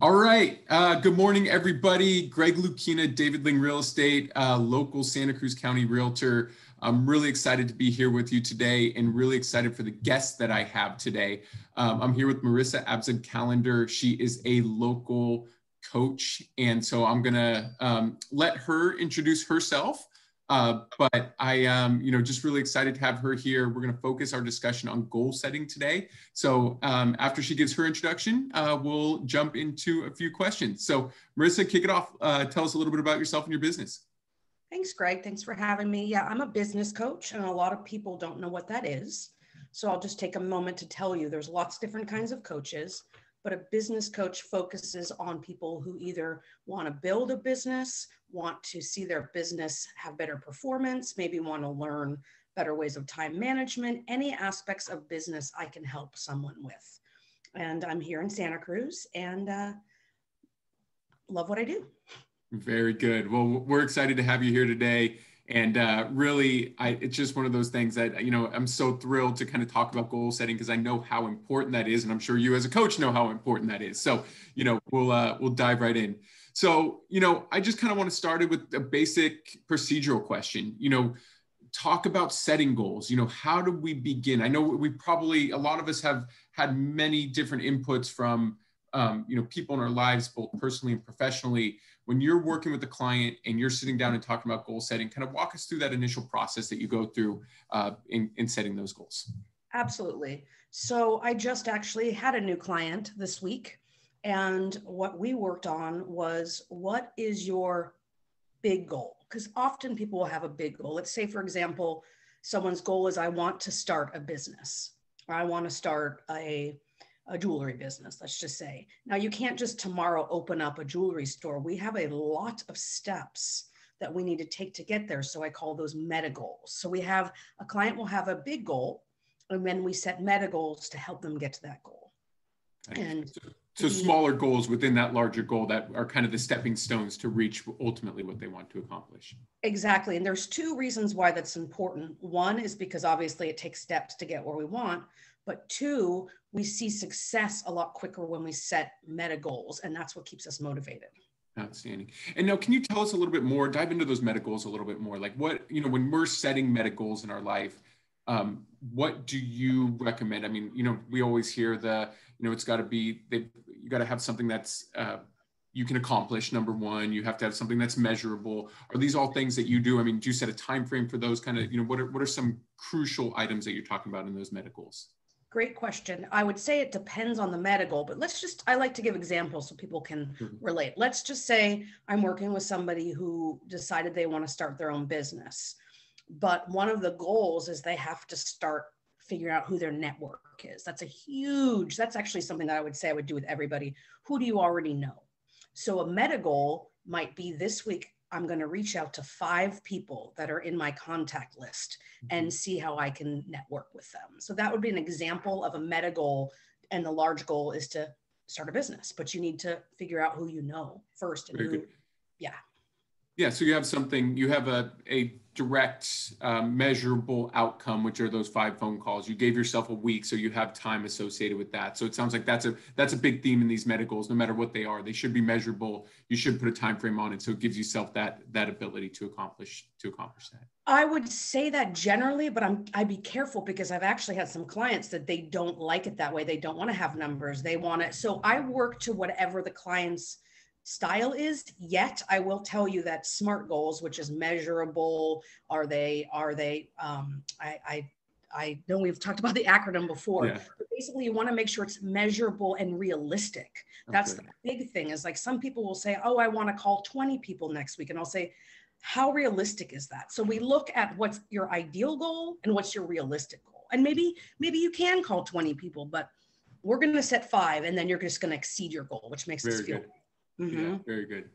All right. Good morning, everybody. Greg Lucchina, David Ling Real Estate, local Santa Cruz County realtor. I'm really excited to be here with you today and really excited for the guests that I have today. I'm here with Marisa Abzug Callender. She is a local coach. And so I'm going to let her introduce herself. But I am, just really excited to have her here. We're going to focus our discussion on goal setting today. So after she gives her introduction, we'll jump into a few questions. So Marisa, kick it off. Tell us a little bit about yourself and your business. Thanks, Greg. Thanks for having me. Yeah, I'm a business coach, and a lot of people don't know what that is. So I'll just take a moment to tell you there's lots of different kinds of coaches, but a business coach focuses on people who either want to build a business, want to see their business have better performance, maybe want to learn better ways of time management, any aspects of business I can help someone with. And I'm here in Santa Cruz and love what I do. Very good. Well, we're excited to have you here today. And really, it's just one of those things that, I'm so thrilled to kind of talk about goal setting because I know how important that is. And I'm sure you as a coach know how important that is. So, we'll dive right in. So, I just kind of want to start it with a basic procedural question. Talk about setting goals. How do we begin? I know a lot of us have had many different inputs from, people in our lives, both personally and professionally. When you're working with a client and you're sitting down and talking about goal setting, kind of walk us through that initial process that you go through in setting those goals. Absolutely. So I just actually had a new client this week. And what we worked on was, what is your big goal? Because often people will have a big goal. Let's say, for example, someone's goal is, I want to start a business, or I want to start a jewelry business, let's just say. Now, you can't just tomorrow open up a jewelry store. We have a lot of steps that we need to take to get there. So I call those meta goals. So a client will have a big goal, and then we set meta goals to help them get to that goal. And so smaller goals within that larger goal that are kind of the stepping stones to reach ultimately what they want to accomplish. Exactly. And there's two reasons why that's important. One is because obviously it takes steps to get where we want. But two, we see success a lot quicker when we set meta goals, and that's what keeps us motivated. Outstanding. And now, can you tell us a little bit more, dive into those meta goals a little bit more? Like what, when we're setting meta goals in our life, what do you recommend? I mean, we always hear it's got to be, you got to have something that's you can accomplish, number one. You have to have something that's measurable. Are these all things that you do? I mean, do you set a time frame for those kind of, what are some crucial items that you're talking about in those meta goals? Great question. I would say it depends on the meta goal, but I like to give examples so people can relate. Let's just say I'm working with somebody who decided they want to start their own business, but one of the goals is they have to start figuring out who their network is. That's actually something that I would say I would do with everybody. Who do you already know? So a meta goal might be, this week, I'm going to reach out to 5 people that are in my contact list and see how I can network with them. So that would be an example of a meta goal. And the large goal is to start a business, but you need to figure out who you know first. And Very good. Yeah. Yeah. So you have a direct measurable outcome, which are those 5 phone calls. You gave yourself a week, so you have time associated with that. So it sounds like that's a big theme in these meta goals. No matter what they are, they should be measurable. You should put a time frame on it, so it gives yourself that ability to accomplish that. I would say that generally, but I'd be careful, because I've actually had some clients that they don't like it that way. They don't want to have numbers. They want it. So I work to whatever the client's style is. Yet I will tell you that SMART goals, which is measurable, I know we've talked about the acronym before, yeah. But basically you want to make sure it's measurable and realistic. That's the big thing, is like, some people will say, oh, I want to call 20 people next week. And I'll say, how realistic is that? So we look at what's your ideal goal and what's your realistic goal. And maybe you can call 20 people, but we're going to set 5, and then you're just going to exceed your goal, which makes us feel good. Yeah, very good.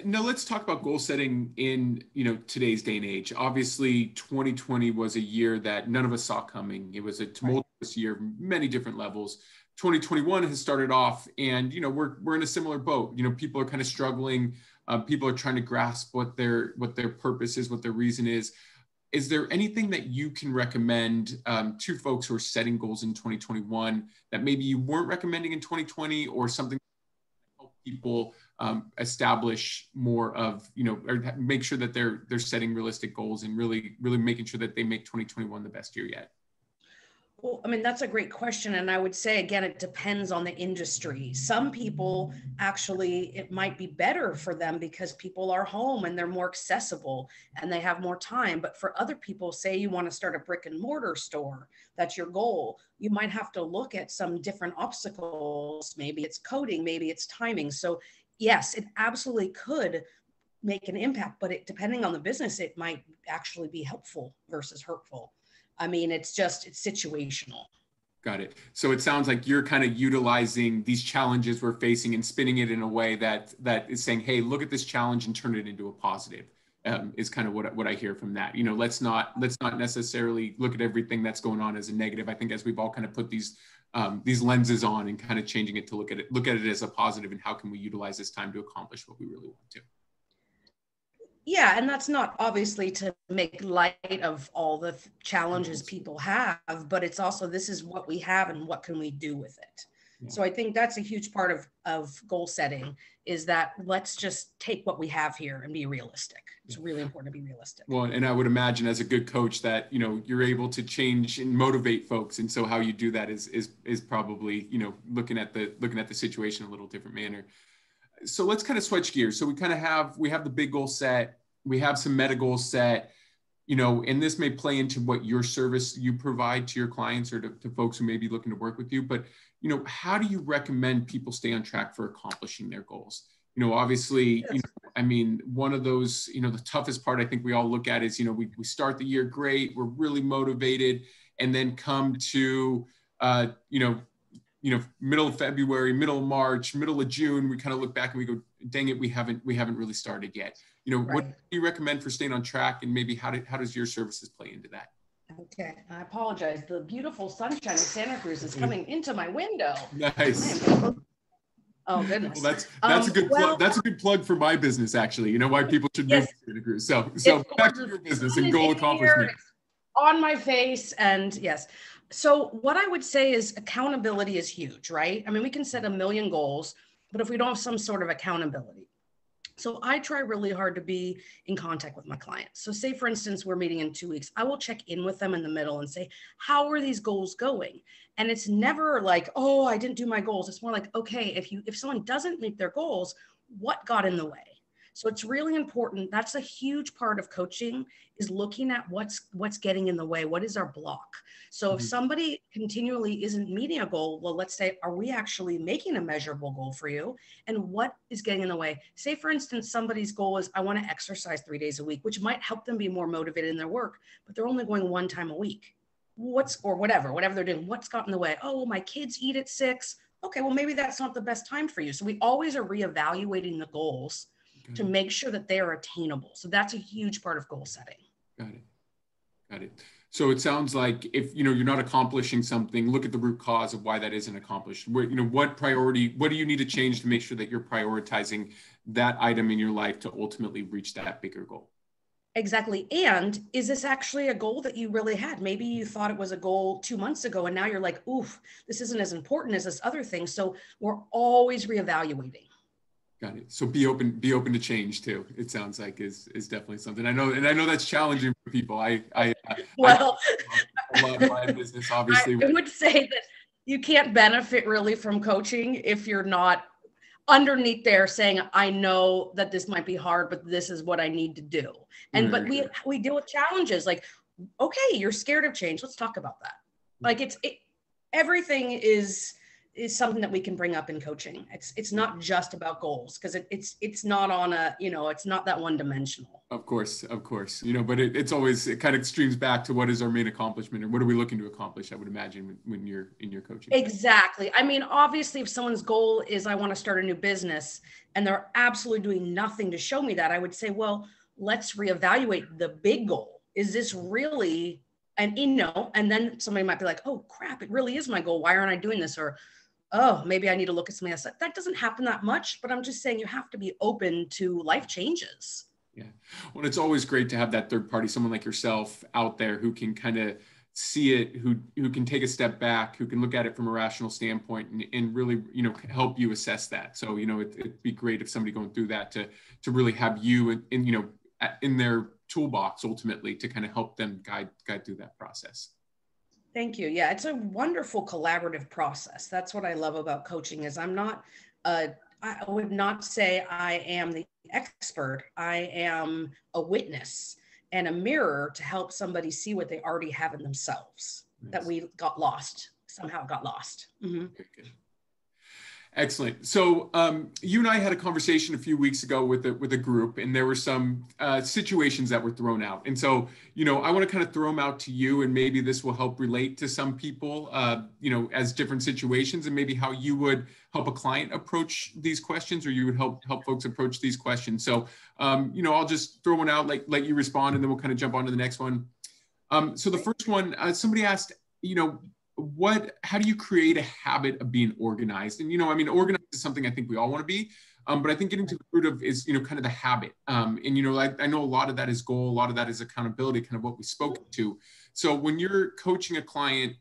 Now let's talk about goal setting in today's day and age. Obviously, 2020 was a year that none of us saw coming. It was a tumultuous year, many different levels. 2021 has started off, and we're in a similar boat. People are kind of struggling. People are trying to grasp what their purpose is, what their reason is. Is there anything that you can recommend to folks who are setting goals in 2021 that maybe you weren't recommending in 2020, or something people establish more of, or make sure that they're setting realistic goals and really making sure that they make 2021 the best year yet? Well, I mean, that's a great question. And I would say, again, it depends on the industry. Some people actually, it might be better for them because people are home and they're more accessible and they have more time. But for other people, say you want to start a brick and mortar store, that's your goal. You might have to look at some different obstacles. Maybe it's coding, maybe it's timing. So yes, it absolutely could make an impact, but depending on the business, it might actually be helpful versus hurtful. I mean, it's situational. Got it. So it sounds like you're kind of utilizing these challenges we're facing and spinning it in a way that is saying, hey, look at this challenge and turn it into a positive, is kind of what I hear from that. Let's not necessarily look at everything that's going on as a negative. I think as we've all kind of put these lenses on and kind of changing it to look at it as a positive, and how can we utilize this time to accomplish what we really want to. Yeah, and that's not obviously to make light of all the challenges people have, but it's also, this is what we have and what can we do with it. Yeah. So I think that's a huge part of goal setting, is that let's just take what we have here and be realistic. It's really important to be realistic. Well, and I would imagine as a good coach that, you're able to change and motivate folks. And so how you do that is probably, looking at the situation in a little different manner. So let's kind of switch gears. So we have the big goal set, we have some meta goals set, and this may play into what your service you provide to your clients or to folks who may be looking to work with you. But, how do you recommend people stay on track for accomplishing their goals? Obviously, one of those, the toughest part I think we all look at is, we start the year great, we're really motivated, and then come to, middle of February, middle of March, middle of June, we kind of look back and we go, dang it, we haven't really started yet. Right. What do you recommend for staying on track, and maybe how does your services play into that? Okay, I apologize. The beautiful sunshine of Santa Cruz is coming into my window. Nice. Oh goodness. Well, that's a good plug. That's a good plug for my business, actually. Why people should move to Santa Cruz. So back to your business and goal accomplishment. On my face, and yes. So what I would say is accountability is huge, right? I mean, we can set a million goals, but if we don't have some sort of accountability. So I try really hard to be in contact with my clients. So say, for instance, we're meeting in 2 weeks. I will check in with them in the middle and say, how are these goals going? And it's never like, oh, I didn't do my goals. It's more like, okay, if someone doesn't meet their goals, what got in the way? So it's really important. That's a huge part of coaching, is looking at what's getting in the way. What is our block? So if somebody continually isn't meeting a goal, well, let's say, are we actually making a measurable goal for you? And what is getting in the way? Say, for instance, somebody's goal is, I want to exercise 3 days a week, which might help them be more motivated in their work, but they're only going 1 time a week. Whatever they're doing, what's got in the way? Oh, well, my kids eat at 6. Okay, well, maybe that's not the best time for you. So we always are reevaluating the goals to make sure that they are attainable. So that's a huge part of goal setting. Got it. So it sounds like if, you're not accomplishing something, look at the root cause of why that isn't accomplished. What do you need to change to make sure that you're prioritizing that item in your life to ultimately reach that bigger goal? Exactly. And is this actually a goal that you really had? Maybe you thought it was a goal 2 months ago, and now you're like, oof, this isn't as important as this other thing. So we're always reevaluating. Got it. So be open to change too. It sounds like is definitely something I know that's challenging for people. A lot of my business, obviously. I would say that you can't benefit really from coaching if you're not underneath there saying, I know that this might be hard, but this is what I need to do. And but we deal with challenges like, okay, you're scared of change. Let's talk about that. Like everything is something that we can bring up in coaching. It's not just about goals, because it's not on it's not that one dimensional. Of course, but it's always, it kind of streams back to what is our main accomplishment, or what are we looking to accomplish, I would imagine, when you're in your coaching. Exactly. I mean, obviously, if someone's goal is, I want to start a new business, and they're absolutely doing nothing to show me that, I would say, well, let's reevaluate the big goal. Is this really, and then somebody might be like, oh crap, it really is my goal. Why aren't I doing this? Or, oh, maybe I need to look at something else. That doesn't happen that much, but I'm just saying you have to be open to life changes. Yeah. Well, it's always great to have that third party, someone like yourself out there who can kind of see it, who can take a step back, who can look at it from a rational standpoint and really, help you assess that. So, it'd be great if somebody going through that to really have you in their toolbox ultimately to kind of help them guide through that process. Thank you. Yeah, it's a wonderful collaborative process. That's what I love about coaching is I would not say I am the expert. I am a witness and a mirror to help somebody see what they already have in themselves. Nice. That we somehow got lost. Mm-hmm. Excellent. So you and I had a conversation a few weeks ago with a group, and there were some situations that were thrown out. And so, I want to kind of throw them out to you, and maybe this will help relate to some people, as different situations, and maybe how you would help a client approach these questions, or you would help folks approach these questions. So, I'll just throw one out, let you respond, and then we'll kind of jump on to the next one. So the first one, somebody asked, how do you create a habit of being organized? And, organized is something I think we all want to be, but I think getting to the root of is, kind of the habit. And, I know a lot of that is goal, a lot of that is accountability, kind of what we spoke to. So when you're coaching a client,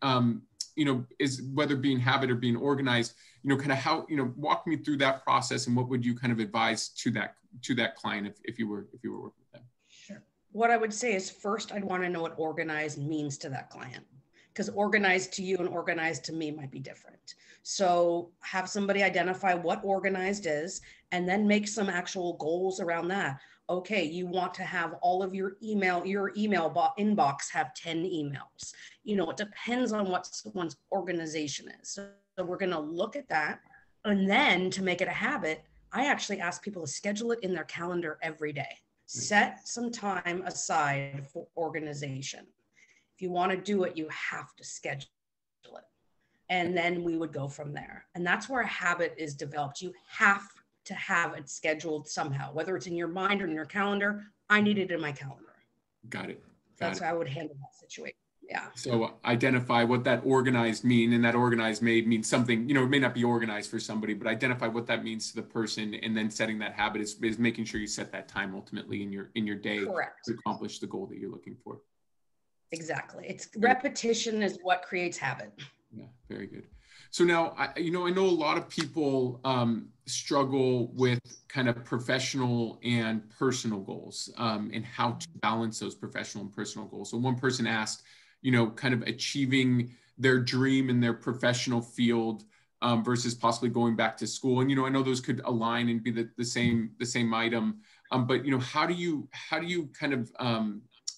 is whether being habit or being organized, kind of how, walk me through that process, and what would you kind of advise to that client if you were working with them? Sure. What I would say is first, I'd want to know what organized means to that client, because organized to you and organized to me might be different. So have somebody identify what organized is, and then make some actual goals around that. Okay, you want to have all of your email inbox have 10 emails. It depends on what someone's organization is. So we're going to look at that. And then to make it a habit, I actually ask people to schedule it in their calendar every day. Set some time aside for organization. If you want to do it, you have to schedule it. And then we would go from there. And that's where a habit is developed. You have to have it scheduled somehow, whether it's in your mind or in your calendar. I need it in my calendar. Got it. That's how I would handle that situation. Yeah. So identify what that organized mean, and that organized may mean something, it may not be organized for somebody, but identify what that means to the person, and then setting that habit is making sure you set that time ultimately in your day. Correct. To accomplish the goal that you're looking for. Exactly. It's repetition is what creates habit. Yeah, very good. So now, I know a lot of people struggle with kind of professional and personal goals, and how to balance those professional and personal goals. So one person asked, kind of achieving their dream in their professional field versus possibly going back to school. And, I know those could align and be the same item. But, how do you kind of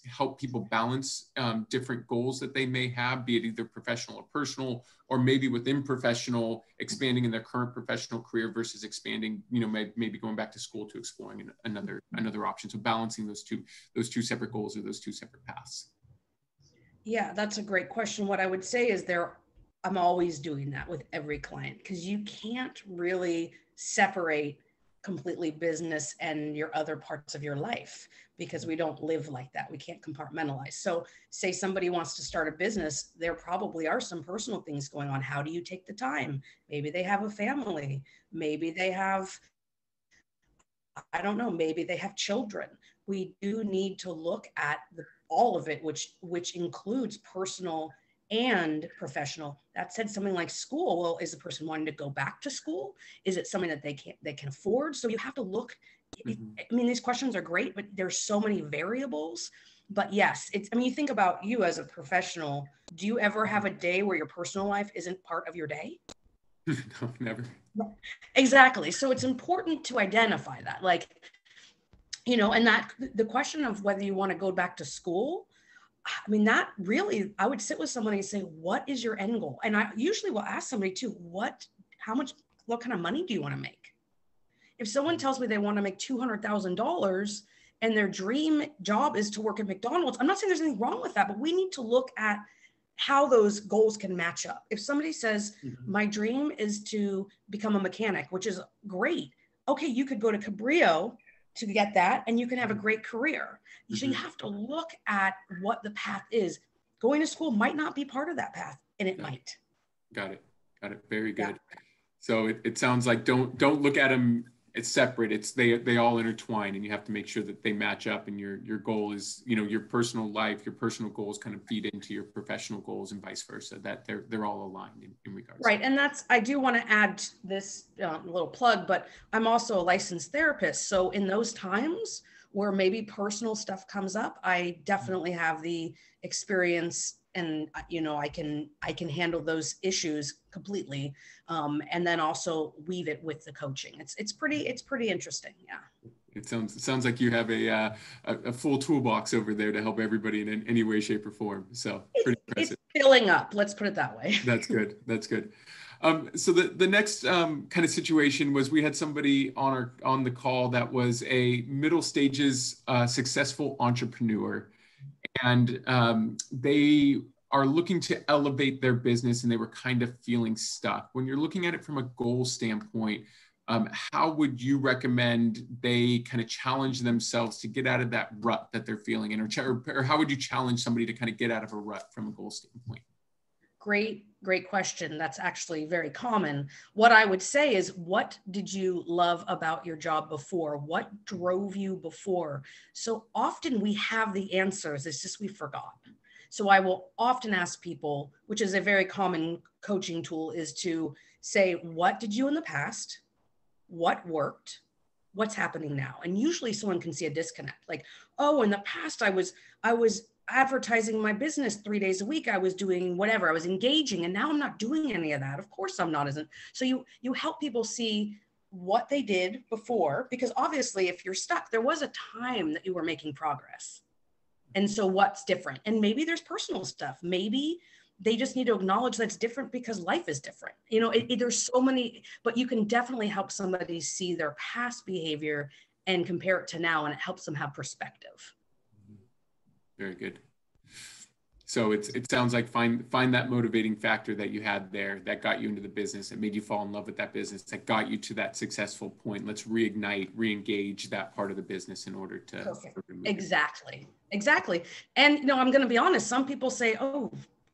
help people balance different goals that they may have, be it either professional or personal, or maybe within professional, expanding in their current professional career versus expanding, maybe going back to school to exploring another option. So balancing those two separate goals or those two separate paths. Yeah, that's a great question. What I would say is I'm always doing that with every client, because you can't really separate completely business and your other parts of your life, because we don't live like that. We can't compartmentalize. So say somebody wants to start a business, there probably are some personal things going on. How do you take the time? Maybe they have a family. Maybe they have, I don't know, maybe they have children. We do need to look at all of it, which includes personal and professional. That said, something like school, well, is the person wanting to go back to school? Is it something that they can afford? So you have to look. These questions are great, but there's so many variables. But yes, you think about you as a professional. Do you ever have a day where your personal life isn't part of your day? No, never. Exactly. So it's important to identify that, and that the question of whether you want to go back to school, that really, I would sit with somebody and say, what is your end goal? And I usually will ask somebody too, what kind of money do you want to make? If someone tells me they want to make $200,000 and their dream job is to work at McDonald's, I'm not saying there's anything wrong with that, but we need to look at how those goals can match up. If somebody says, my dream is to become a mechanic, which is great. Okay, you could go to Cabrillo to get that, and you can have a great career. So you have to look at what the path is. Going to school might not be part of that path, and it might. Got it. Very good. Yeah. So it sounds like don't look at them it's separate. It's they all intertwine, and you have to make sure that they match up. And your goal is, your personal life, your personal goals kind of feed into your professional goals, and vice versa. That they're all aligned in regards. Right, and I do want to add this little plug, but I'm also a licensed therapist. So in those times where maybe personal stuff comes up, I definitely have the experience, and I can handle those issues completely, and then also weave it with the coaching. It's pretty interesting. Yeah. It sounds like you have a full toolbox over there to help everybody in any way, shape, or form. So pretty impressive. It's filling up. Let's put it that way. That's good. That's good. So the next kind of situation was, we had somebody on the call that was a middle stages successful entrepreneur, and they are looking to elevate their business, and they were kind of feeling stuck. When you're looking at it from a goal standpoint, how would you recommend they kind of challenge themselves to get out of that rut that they're feeling in, or how would you challenge somebody to kind of get out of a rut from a goal standpoint? Great question. That's actually very common. What I would say is, what did you love about your job before? What drove you before? So often we have the answers, it's just we forgot. So I will often ask people, which is a very common coaching tool, is to say, what did you in the past? What worked? What's happening now? And usually someone can see a disconnect. Like, oh, in the past I was advertising my business 3 days a week. I was doing whatever, I was engaging, and now I'm not doing any of that. Of course I'm not, isn't. So you help people see what they did before, because obviously if you're stuck, there was a time that you were making progress. And so what's different? And maybe there's personal stuff. Maybe they just need to acknowledge that's different because life is different. There's so many, but you can definitely help somebody see their past behavior and compare it to now, and it helps them have perspective. Very good. So it sounds like find that motivating factor that you had there that got you into the business, that made you fall in love with that business, that got you to that successful point. Let's reengage that part of the business in order to. Perfect. Exactly. And I'm going to be honest. Some people say, "Oh,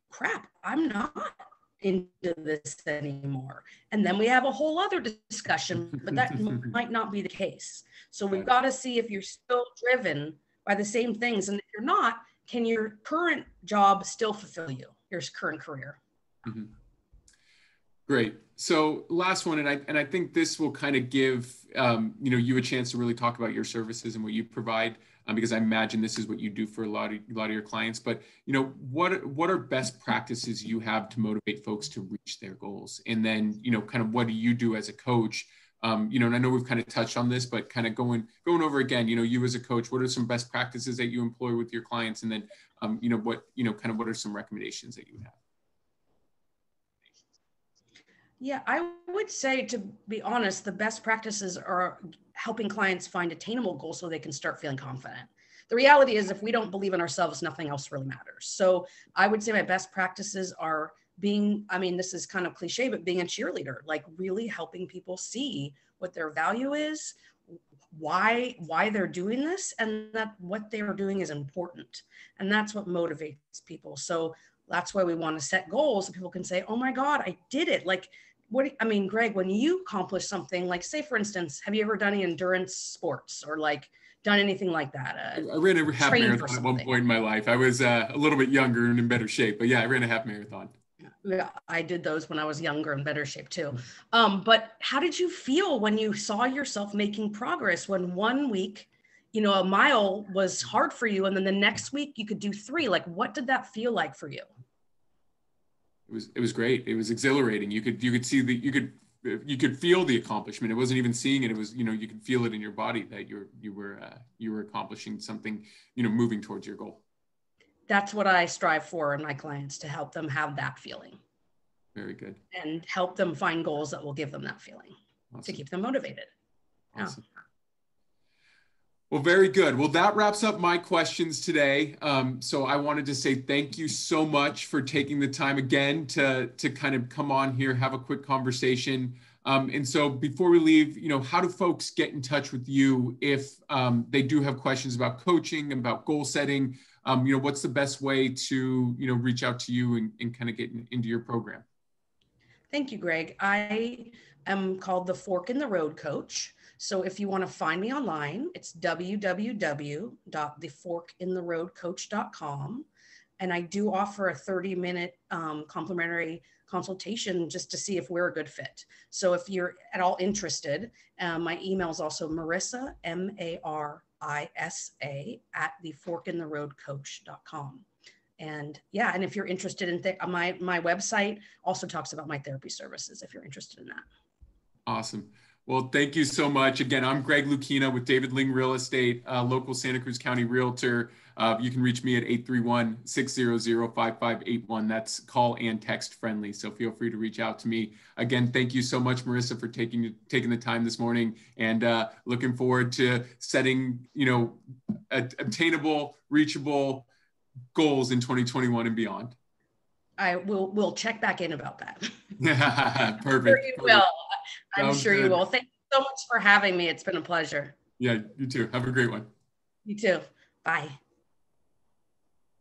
crap, I'm not into this anymore," and then we have a whole other discussion. But that might not be the case. So we've got to see if you're still driven by the same things, and if you're not, can your current job still fulfill you, your current career? Mm-hmm. Great. So last one, and I think this will kind of give you a chance to really talk about your services and what you provide, because I imagine this is what you do for a lot of your clients. But what are best practices you have to motivate folks to reach their goals, and then kind of what do you do as a coach? And I know we've kind of touched on this, but kind of going over again, you as a coach, what are some best practices that you employ with your clients? And then, what are some recommendations that you have? Yeah, I would say, to be honest, the best practices are helping clients find attainable goals so they can start feeling confident. The reality is, if we don't believe in ourselves, nothing else really matters. So I would say my best practices are this is kind of cliche, but being a cheerleader, like really helping people see what their value is, why they're doing this, and that what they are doing is important. And that's what motivates people. So that's why we want to set goals so people can say, oh my God, I did it. Like, Greg, when you accomplish something, like, say, for instance, have you ever done any endurance sports or like done anything like that? I ran a half marathon at one point in my life. I was a little bit younger and in better shape, but yeah, I ran a half marathon. Yeah, I did those when I was younger and better shape too. But how did you feel when you saw yourself making progress, when 1 week, a mile was hard for you, and then the next week you could do 3? Like, what did that feel like for you? It was great. It was exhilarating. You could see you could feel the accomplishment. It wasn't even seeing it. It was, you could feel it in your body that you were accomplishing something, moving towards your goal. That's what I strive for in my clients, to help them have that feeling. Very good. And help them find goals that will give them that feeling. Awesome. To keep them motivated. Awesome. Yeah. Well, very good. Well, that wraps up my questions today. So I wanted to say thank you so much for taking the time again to kind of come on here, have a quick conversation. And so before we leave, how do folks get in touch with you if they do have questions about coaching and about goal setting? What's the best way to, reach out to you and kind of get into your program? Thank you, Greg. I am called the Fork in the Road Coach. So if you want to find me online, it's www.theforkintheroadcoach.com. And I do offer a 30-minute complimentary consultation just to see if we're a good fit. So if you're at all interested, my email is also Marisa, Marisa, at theforkintheroadcoach.com. And yeah, and if you're interested in my website also talks about my therapy services if you're interested in that. Awesome. Well, thank you so much. Again, I'm Greg Lucchina with David Ling Real Estate, local Santa Cruz County realtor. You can reach me at 831-600-5581. That's call and text friendly. So feel free to reach out to me. Again, thank you so much, Marisa, for taking the time this morning, and looking forward to setting, obtainable, reachable goals in 2021 and beyond. We'll check back in about that. Perfect. I'm sure you will. I'm sure good. you will. Thank you so much for having me. It's been a pleasure. Yeah, you too. Have a great one. You too. Bye.